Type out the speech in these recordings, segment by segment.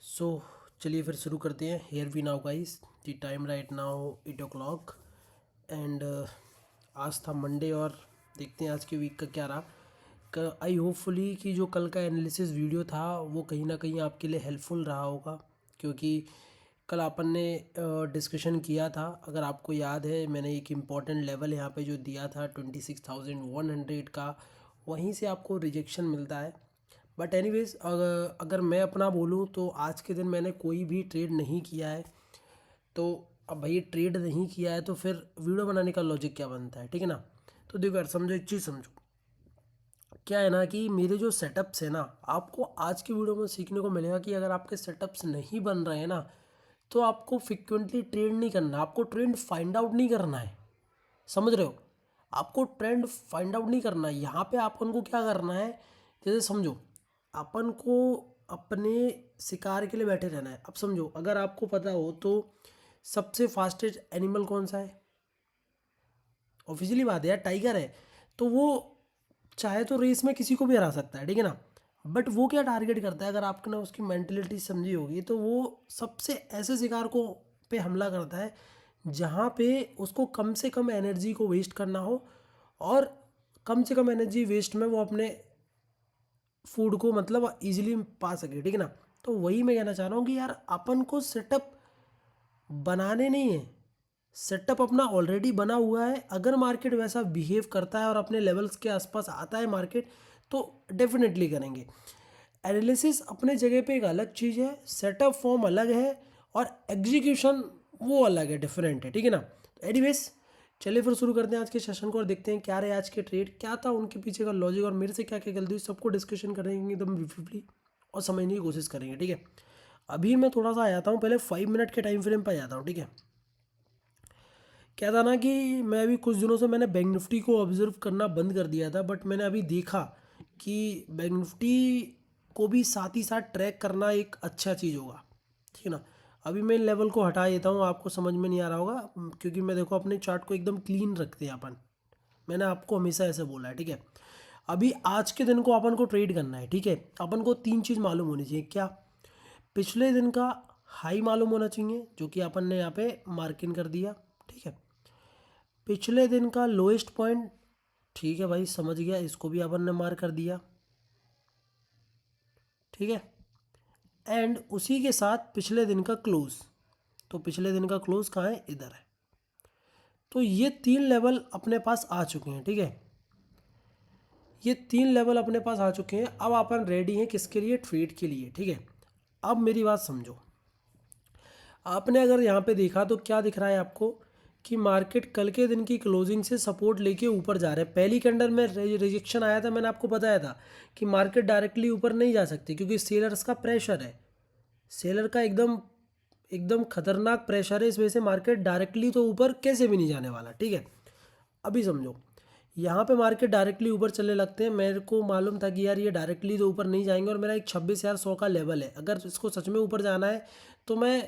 सो चलिए फिर शुरू करते हैं। Here we now guys, the time right now 8 o'clock and आज था मंडे और देखते हैं आज के वीक का क्या रहा। आई होपफुली कि जो कल का एनालिसिस वीडियो था वो कहीं ना कहीं आपके लिए हेल्पफुल रहा होगा, क्योंकि कल अपन ने डिस्कशन किया था। अगर आपको याद है, मैंने एक इम्पॉर्टेंट लेवल यहाँ पे जो दिया था 26,100 का, वहीं से आपको रिजेक्शन मिलता है। बट एनीवेज, अगर मैं अपना बोलूँ तो आज के दिन मैंने कोई भी ट्रेड नहीं किया है। तो अब भाई ट्रेड नहीं किया है तो फिर वीडियो बनाने का लॉजिक क्या बनता है, ठीक है ना। तो देखो यार, समझो एक चीज़ समझो, क्या है ना कि मेरे जो सेटअप्स है ना, आपको आज की वीडियो में सीखने को मिलेगा कि अगर आपके सेटअप्स नहीं बन रहे हैं ना, तो आपको फ्रिक्वेंटली ट्रेड नहीं करना, आपको ट्रेंड फाइंड आउट नहीं करना है। समझ रहे हो, आपको ट्रेंड फाइंड आउट नहीं करना है। यहाँ पे अपन को क्या करना है, जैसे समझो अपन को अपने शिकार के लिए बैठे रहना है। अब समझो, अगर आपको पता हो तो सबसे फास्टेस्ट एनिमल कौन सा है, ऑफिशियली बात है यार, टाइगर है। तो वो चाहे तो रेस में किसी को भी हरा सकता है, ठीक है ना। बट वो क्या टारगेट करता है, अगर आपने उसकी मेंटेलिटी समझी होगी, तो वो सबसे ऐसे शिकार को पे हमला करता है जहाँ पे उसको कम से कम एनर्जी को वेस्ट करना हो, और कम से कम एनर्जी वेस्ट में वो अपने फूड को मतलब इजीली पा सके, ठीक है ना। तो वही मैं कहना चाह रहा हूँ कि यार अपन को सेटअप बनाने नहीं है, सेटअप अपना ऑलरेडी बना हुआ है। अगर मार्केट वैसा बिहेव करता है और अपने लेवल्स के आसपास आता है मार्केट, तो डेफिनेटली करेंगे। एनालिसिस अपने जगह पे एक अलग चीज़ है, सेटअप फॉर्म अलग है, और एग्जीक्यूशन वो अलग है, डिफरेंट है, ठीक है ना। तो एनीवेज, चलिए फिर शुरू करते हैं आज के सेशन को और देखते हैं क्या रहे आज के ट्रेड, क्या था उनके पीछे का लॉजिक, और मेरे से क्या क्या गलती हुई, सबको डिस्कशन करेंगे एकदम ब्रीफली और समझने की कोशिश करेंगे, ठीक है। अभी मैं थोड़ा सा आ जाता हूँ, पहले 5 मिनट के टाइम फ्रेम पर आ जाता हूँ, ठीक है। क्या था ना कि मैं अभी कुछ दिनों से मैंने बैंक निफ्टी को ऑब्जर्व करना बंद कर दिया था, बट मैंने अभी देखा कि बैंक निफ्टी को भी साथ ही साथ ट्रैक करना एक अच्छा चीज़ होगा, ठीक है ना। अभी मैं इन लेवल को हटा देता हूँ, आपको समझ में नहीं आ रहा होगा, क्योंकि मैं देखो अपने चार्ट को एकदम क्लीन रखते हैं अपन, मैंने आपको हमेशा ऐसे बोला है, ठीक है। अभी आज के दिन को अपन को ट्रेड करना है, ठीक है। अपन को तीन चीज़ मालूम होनी चाहिए। क्या? पिछले दिन का हाई मालूम होना चाहिए, जो कि अपन ने यहाँ पे मार्किंग कर दिया, ठीक है। पिछले दिन का लोएस्ट पॉइंट, ठीक है भाई, समझ गया, इसको भी अपन ने मार्क कर दिया, ठीक है। एंड उसी के साथ पिछले दिन का क्लोज, तो पिछले दिन का क्लोज कहाँ है, इधर है। तो ये तीन लेवल अपने पास आ चुके हैं, ठीक है। ये तीन लेवल अपने पास आ चुके हैं। अब अपन रेडी हैं किसके लिए, ट्रेड के लिए, ठीक है। अब मेरी बात समझो, आपने अगर यहाँ पे देखा तो क्या दिख रहा है आपको कि मार्केट कल के दिन की क्लोजिंग से सपोर्ट लेके ऊपर जा रहे हैं। पहली कैंडल में रिजेक्शन आया था, मैंने आपको बताया था कि मार्केट डायरेक्टली ऊपर नहीं जा सकती, क्योंकि सेलर्स का प्रेशर है, सेलर का एकदम एकदम खतरनाक प्रेशर है। इस वजह से मार्केट डायरेक्टली तो ऊपर कैसे भी नहीं जाने वाला, ठीक है। अभी समझो, यहाँ पे मार्केट डायरेक्टली ऊपर चलने लगते हैं। मेरे को मालूम था कि यार ये डायरेक्टली तो ऊपर नहीं जाएंगे, और मेरा एक 26,100 का लेवल है। अगर इसको सच में ऊपर जाना है तो मैं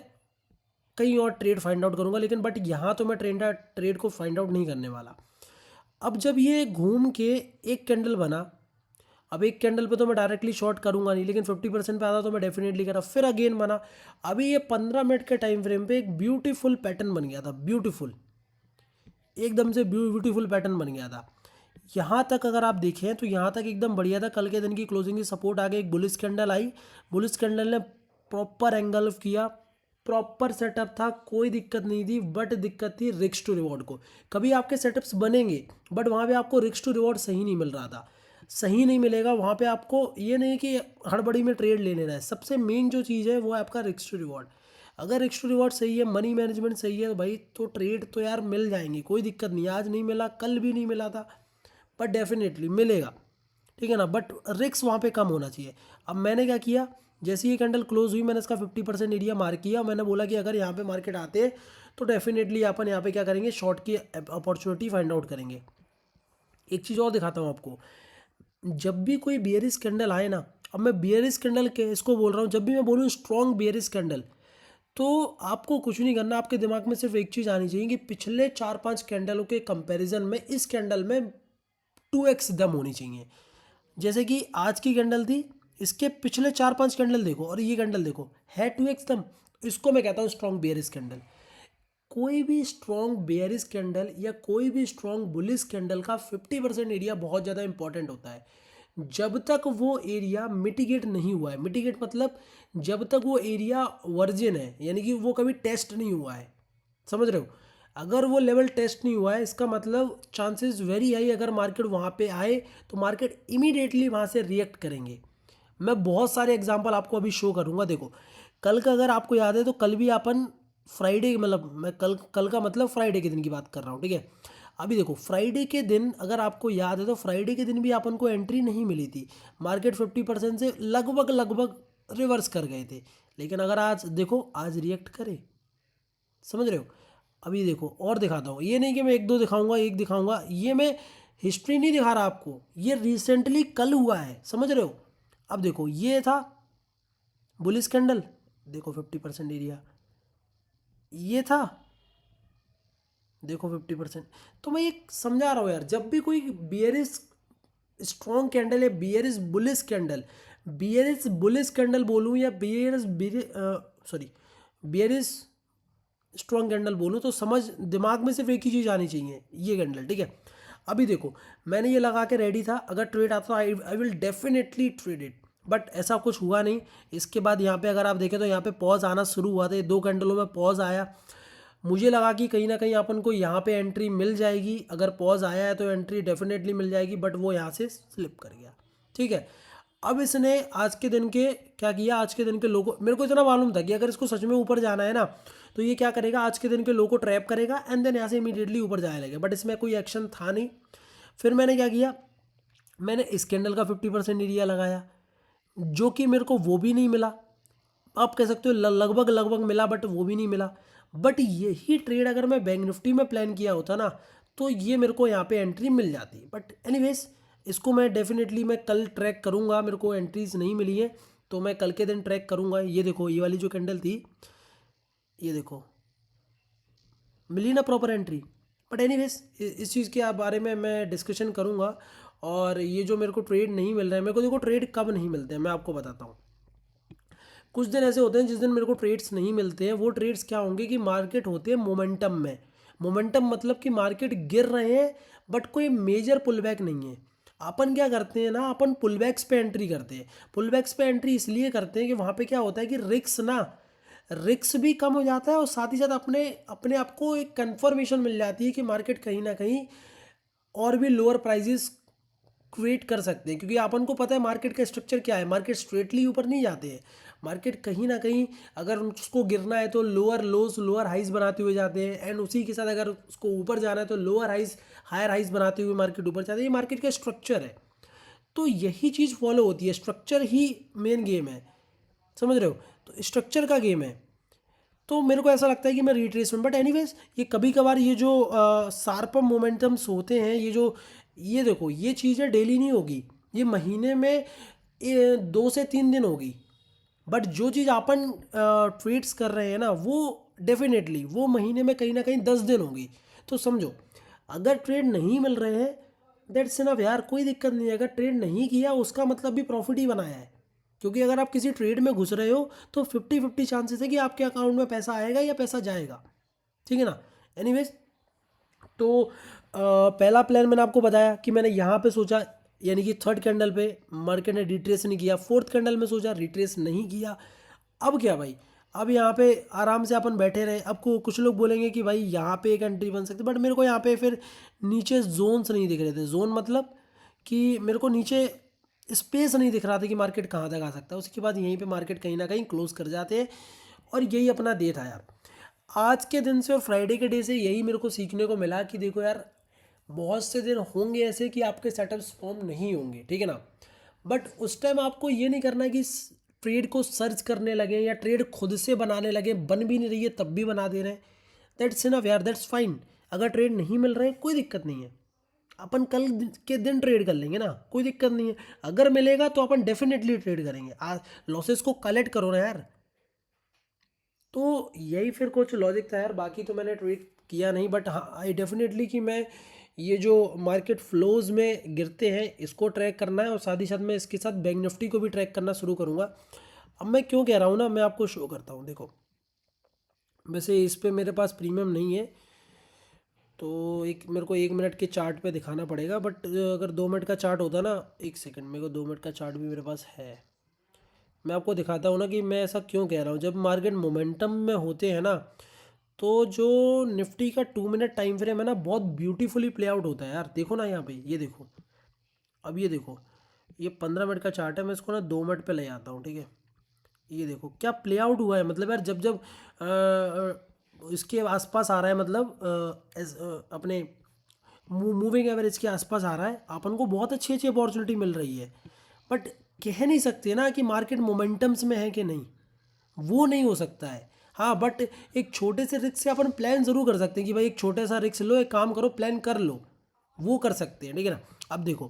कहीं और ट्रेड फाइंड आउट करूंगा, लेकिन बट यहाँ तो मैं ट्रेड को फाइंड आउट नहीं करने वाला। अब जब ये घूम के एक कैंडल बना, अब एक कैंडल पे तो मैं डायरेक्टली शॉर्ट करूंगा नहीं, लेकिन 50% पे आता तो मैं डेफिनेटली करा। फिर अगेन बना, अभी ये 15 मिनट के टाइम फ्रेम पे एक ब्यूटीफुल पैटर्न बन गया था, ब्यूटीफुल, एकदम से ब्यूटीफुल पैटर्न बन गया था। यहाँ तक अगर आप देखें तो यहाँ तक एकदम बढ़िया था। कल के दिन की क्लोजिंग की सपोर्ट आ गई, एक बुलिश कैंडल आई, बुलिश कैंडल ने प्रॉपर एंगल किया, प्रॉपर सेटअप था, कोई दिक्कत नहीं थी। बट दिक्कत थी रिस्क टू रिवॉर्ड को। कभी आपके सेटअप्स बनेंगे, बट वहाँ पे आपको रिस्क टू रिवॉर्ड सही नहीं मिल रहा था, सही नहीं मिलेगा वहाँ पे आपको। ये नहीं कि हड़बड़ी में ट्रेड ले लेना है, सबसे मेन जो चीज़ है वो है आपका रिस्क टू रिवॉर्ड। अगर रिस्क टू रिवॉर्ड सही है, मनी मैनेजमेंट सही है, तो भाई तो ट्रेड तो यार मिल जाएंगे, कोई दिक्कत नहीं। आज नहीं मिला, कल भी नहीं मिला था, पर डेफिनेटली मिलेगा, ठीक है ना। बट रिस्क वहाँ पे कम होना चाहिए। अब मैंने क्या किया, जैसे ये कैंडल क्लोज हुई, मैंने इसका 50% एरिया मार्क किया। मैंने बोला कि अगर यहाँ पे मार्केट आते हैं तो डेफिनेटली अपन यहाँ पे क्या करेंगे, शॉर्ट की अपॉर्चुनिटी फाइंड आउट करेंगे। एक चीज़ और दिखाता हूँ आपको, जब भी कोई बियरिश कैंडल आए ना, अब मैं बियरिश कैंडल के इसको बोल रहा हूँ, जब भी मैं बोलूँ स्ट्रॉन्ग बियरिश कैंडल, तो आपको कुछ नहीं करना, आपके दिमाग में सिर्फ एक चीज़ आनी चाहिए कि पिछले 4-5 कैंडलों के कंपैरिजन में इस कैंडल में 2x दम होनी चाहिए। जैसे कि आज की कैंडल थी, इसके पिछले 4-5 कैंडल देखो और ये कैंडल देखो, है 2x दम। इसको मैं कहता हूँ स्ट्रॉन्ग बेयरिश कैंडल। कोई भी स्ट्रॉन्ग बेयरिश कैंडल या कोई भी स्ट्रॉन्ग बुलिश कैंडल का 50% एरिया बहुत ज़्यादा इंपॉर्टेंट होता है। जब तक वो एरिया मिटिगेट नहीं हुआ है, मिटिगेट मतलब जब तक वो एरिया वर्जिन है, यानी कि वो कभी टेस्ट नहीं हुआ है, समझ रहे हो। अगर वो लेवल टेस्ट नहीं हुआ है, इसका मतलब चांसेस वेरी हाई अगर मार्केट वहाँ पे आए तो मार्केट इमीडिएटली वहाँ से रिएक्ट करेंगे। मैं बहुत सारे एग्जांपल आपको अभी शो करूँगा। देखो कल का अगर आपको याद है तो कल भी अपन फ्राइडे, मतलब मैं कल का मतलब फ्राइडे के दिन की बात कर रहा हूँ, ठीक है। अभी देखो फ्राइडे के दिन अगर आपको याद है तो फ्राइडे के दिन भी अपन को एंट्री नहीं मिली थी। मार्केट 50% से लगभग लगभग रिवर्स कर गए थे। लेकिन अगर आज देखो, आज रिएक्ट करे, समझ रहे हो। अभी देखो और दिखाता हूँ, ये नहीं कि मैं एक दो दिखाऊंगा, एक दिखाऊंगा, ये मैं हिस्ट्री नहीं दिखा रहा आपको, ये रिसेंटली कल हुआ है, समझ रहे हो। अब देखो ये था बुलिश कैंडल, देखो 50% एरिया, ये था देखो 50%। तो मैं ये समझा रहा हूँ यार, जब भी कोई बियरिश स्ट्रॉन्ग कैंडल है, bearish bullish candle, bearish bullish candle बोलूँ या सॉरी बियरिश स्ट्रॉन्ग कैंडल बोलूँ, तो समझ दिमाग में सिर्फ एक ही चीज़ आनी चाहिए, ये कैंडल, ठीक है। अभी देखो मैंने ये लगा के रेडी था, अगर ट्रेड आता तो I will definitely trade it, but ऐसा कुछ हुआ नहीं। इसके बाद यहाँ पे अगर आप देखें तो यहाँ पे पॉज आना शुरू हुआ था, 2 कैंडलों में पॉज आया। मुझे लगा कि कहीं ना कहीं अपन को यहाँ पे एंट्री मिल जाएगी, अगर पॉज आया है तो एंट्री डेफिनेटली मिल जाएगी, बट वो यहाँ से स्लिप कर गया, ठीक है। अब इसने आज के दिन के क्या किया, आज के दिन के लो को, मेरे को इतना मालूम था कि अगर इसको सच में ऊपर जाना है ना तो ये क्या करेगा, आज के दिन के लो को ट्रैप करेगा एंड देन यहाँ से इमीडिएटली ऊपर जाने लगे, बट इसमें कोई एक्शन था नहीं। फिर मैंने क्या किया, मैंने इस कैंडल का 50% एरिया लगाया, जो कि मेरे को वो भी नहीं मिला। आप कह सकते हो लगभग लगभग मिला, बट वो भी नहीं मिला। बट यही ट्रेड अगर मैं बैंक निफ्टी में प्लान किया होता ना तो ये मेरे को यहाँ पे एंट्री मिल जाती। बट एनीवेज इसको मैं डेफिनेटली मैं कल ट्रैक करूँगा, मेरे को एंट्रीज नहीं मिली है तो मैं कल के दिन ट्रैक करूँगा। ये देखो ये वाली जो कैंडल थी, ये देखो मिली ना प्रॉपर एंट्री। बट एनीवेज इस चीज़ के बारे में मैं डिस्कशन करूँगा। और ये जो मेरे को ट्रेड नहीं मिल रहा है, मेरे को देखो ट्रेड कब नहीं मिलते हैं मैं आपको बताता हूँ। कुछ दिन ऐसे होते हैं जिस दिन मेरे को ट्रेड्स नहीं मिलते हैं। वो ट्रेड्स क्या होंगे कि मार्केट होते हैं मोमेंटम में। मोमेंटम मतलब कि मार्केट गिर रहे हैं बट कोई मेजर पुल बैक नहीं है। अपन क्या करते हैं ना, अपन पुल बैक्स पे एंट्री करते हैं। पुल बैक्स पे एंट्री इसलिए करते हैं कि वहाँ पे क्या होता है कि रिक्स भी कम हो जाता है और साथ ही साथ अपने अपने आप को एक कंफर्मेशन मिल जाती है कि मार्केट कहीं ना कहीं और भी लोअर प्राइजेस क्रिएट कर सकते हैं। क्योंकि अपन को पता है मार्केट का स्ट्रक्चर क्या है, मार्केट स्ट्रेटली ऊपर नहीं जाते हैं। मार्केट कहीं ना कहीं अगर उसको गिरना है तो लोअर लोज लोअर हाइज बनाते हुए जाते हैं, एंड उसी के साथ अगर उसको ऊपर जाना है तो लोअर हाइज हायर हाइज बनाते हुए मार्केट ऊपर जाते हैं। ये मार्केट का स्ट्रक्चर है, तो यही चीज़ फॉलो होती है। स्ट्रक्चर ही मेन गेम है, समझ रहे हो। तो स्ट्रक्चर का गेम है। तो मेरे को ऐसा लगता है कि मैं रिट्रेसमेंट, बट एनीवेज ये कभी कभार ये जो शार्प मोमेंटम्स होते हैं, ये देखो ये चीज़ें डेली नहीं होगी, ये महीने में 2 से 3 दिन होगी। बट जो चीज़ अपन ट्रेड्स कर रहे हैं ना वो डेफिनेटली वो महीने में कहीं ना कहीं 10 दिन होगी। तो समझो अगर ट्रेड नहीं मिल रहे हैं दैट्स इनफ यार, कोई दिक्कत नहीं है। अगर ट्रेड नहीं किया उसका मतलब भी प्रॉफिट ही बनाया है। क्योंकि अगर आप किसी ट्रेड में घुस रहे हो तो 50-50 चांसेस है कि आपके अकाउंट में पैसा आएगा या पैसा जाएगा, ठीक है ना। एनीवेज तो पहला प्लान मैंने आपको बताया कि मैंने यहाँ पे सोचा, यानी कि थर्ड कैंडल पे मार्केट ने रिट्रेस नहीं किया, फोर्थ कैंडल में सोचा रिट्रेस नहीं किया। अब क्या भाई, अब यहाँ पे आराम से अपन बैठे रहे। अब को कुछ लोग बोलेंगे कि भाई यहाँ पे एक एंट्री बन सकती है, बट मेरे को यहाँ पे फिर नीचे जोन्स नहीं दिख रहे थे। जोन मतलब कि मेरे को नीचे स्पेस नहीं दिख रहा था कि मार्केट कहाँ तक आ सकता है। उसके बाद यहीं पे मार्केट कहीं ना कहीं क्लोज कर जाते हैं, और यही अपना डे था यार। आज के दिन से और फ्राइडे के डे से यही मेरे को सीखने को मिला कि देखो यार, बहुत से दिन होंगे ऐसे कि आपके सेटअप्स फॉर्म नहीं होंगे, ठीक है ना। बट उस टाइम आपको ये नहीं करना कि ट्रेड को सर्च करने लगे या ट्रेड खुद से बनाने लगे। बन भी नहीं रही है तब भी बना दे रहे हैं, दैट्स इनफ यार, दैट्स फाइन। अगर ट्रेड नहीं मिल रहे कोई दिक्कत नहीं है, अपन कल के दिन ट्रेड कर लेंगे ना, कोई दिक्कत नहीं है। अगर मिलेगा तो अपन डेफिनेटली ट्रेड करेंगे। आज लॉसेस को कलेक्ट करो ना यार। तो यही फिर कुछ लॉजिक था यार, बाकी तो मैंने ट्रेड किया नहीं, बट हाँ आई डेफिनेटली कि मैं ये जो मार्केट फ्लोज में गिरते हैं इसको ट्रैक करना है, और साथ ही साथ मैं इसके साथ बैंक निफ्टी को भी ट्रैक करना शुरू करूँगा। अब मैं क्यों कह रहा हूँ ना, मैं आपको शो करता हूँ। देखो, वैसे इस पे मेरे पास प्रीमियम नहीं है, तो एक मेरे को 1 मिनट के चार्ट पे दिखाना पड़ेगा, बट अगर 2 मिनट का चार्ट होता ना, एक सेकंड, मेरे को 2 मिनट का चार्ट भी मेरे पास है। मैं आपको दिखाता हूँ ना कि मैं ऐसा क्यों कह रहा हूँ। जब मार्केट मोमेंटम में होते हैं ना, तो जो निफ्टी का 2 मिनट टाइम फ्रेम है ना, बहुत ब्यूटीफुली प्ले आउट होता है यार। देखो ना यहाँ पे, ये देखो, अब ये देखो, ये 15 मिनट का चार्ट है, मैं इसको ना 2 मिनट पे ले आता हूँ, ठीक है। ये देखो क्या प्ले आउट हुआ है, मतलब यार जब जब इसके आसपास आ रहा है, मतलब अपने मूविंग एवरेज के आसपास आ रहा है, अपन को बहुत अच्छी अच्छी अपॉर्चुनिटी मिल रही है। बट कह नहीं सकते ना कि मार्केट मोमेंटम्स में है कि नहीं, वो नहीं हो सकता है। हाँ, बट एक छोटे से रिस्क से अपन प्लान ज़रूर कर सकते हैं कि भाई एक छोटा सा रिस्क लो, एक काम करो, प्लान कर लो, वो कर सकते हैं, ठीक है ना। अब देखो,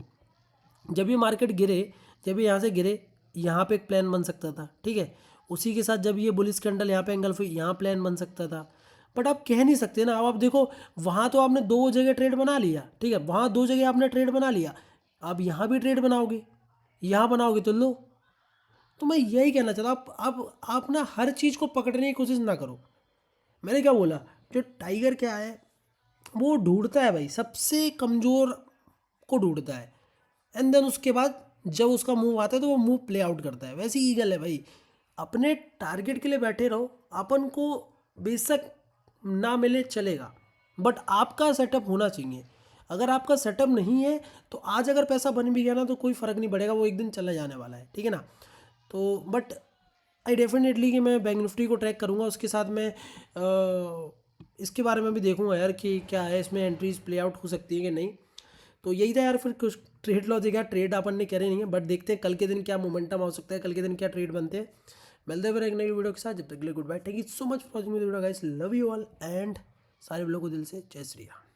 जब ये मार्केट गिरे, जब ये यहाँ से गिरे, यहाँ पे एक प्लान बन सकता था, ठीक है। उसी के साथ जब ये बुलिश कैंडल यहाँ पे एंगल्फ हुई, यहाँ प्लान बन सकता था। बट आप कह नहीं सकते ना। अब आप देखो, वहाँ तो आपने 2 जगह ट्रेड बना लिया, ठीक है, वहाँ 2 जगह आपने ट्रेड बना लिया, अब यहाँ भी ट्रेड बनाओगे, यहाँ बनाओगे तो लो। तो मैं यही कहना चाहता हूँ, आप ना हर चीज़ को पकड़ने की कोशिश ना करो। मैंने क्या बोला, जो टाइगर क्या है, वो ढूंढता है भाई, सबसे कमज़ोर को ढूंढता है, एंड देन उसके बाद जब उसका मूव आता है तो वो मूव प्ले आउट करता है। वैसे ही ईगल है भाई, अपने टारगेट के लिए बैठे रहो। अपन को बेशक ना मिले चलेगा, बट आपका सेटअप होना चाहिए। अगर आपका सेटअप नहीं है तो आज अगर पैसा बन भी गया ना, तो कोई फ़र्क नहीं पड़ेगा, वो एक दिन चला जाने वाला है, ठीक है ना। तो बट आई डेफिनेटली कि मैं बैंक निफ्टी को ट्रैक करूँगा, उसके साथ मैं इसके बारे में भी देखूंगा यार कि क्या है, इसमें एंट्रीज प्ले आउट हो सकती है कि नहीं। तो यही था यार, फिर कुछ ट्रेड लॉजिक है, ट्रेड अपन ने करे नहीं है, बट देखते हैं कल के दिन क्या मोमेंटम हो सकता है, कल के दिन क्या ट्रेड बनते हैं। मिलते हैं फिर एक नई वीडियो के साथ, जब तक के लिए goodbye, thank you so much for watching video guys, love you all, and सारे लोगों को दिल से जय श्री राम।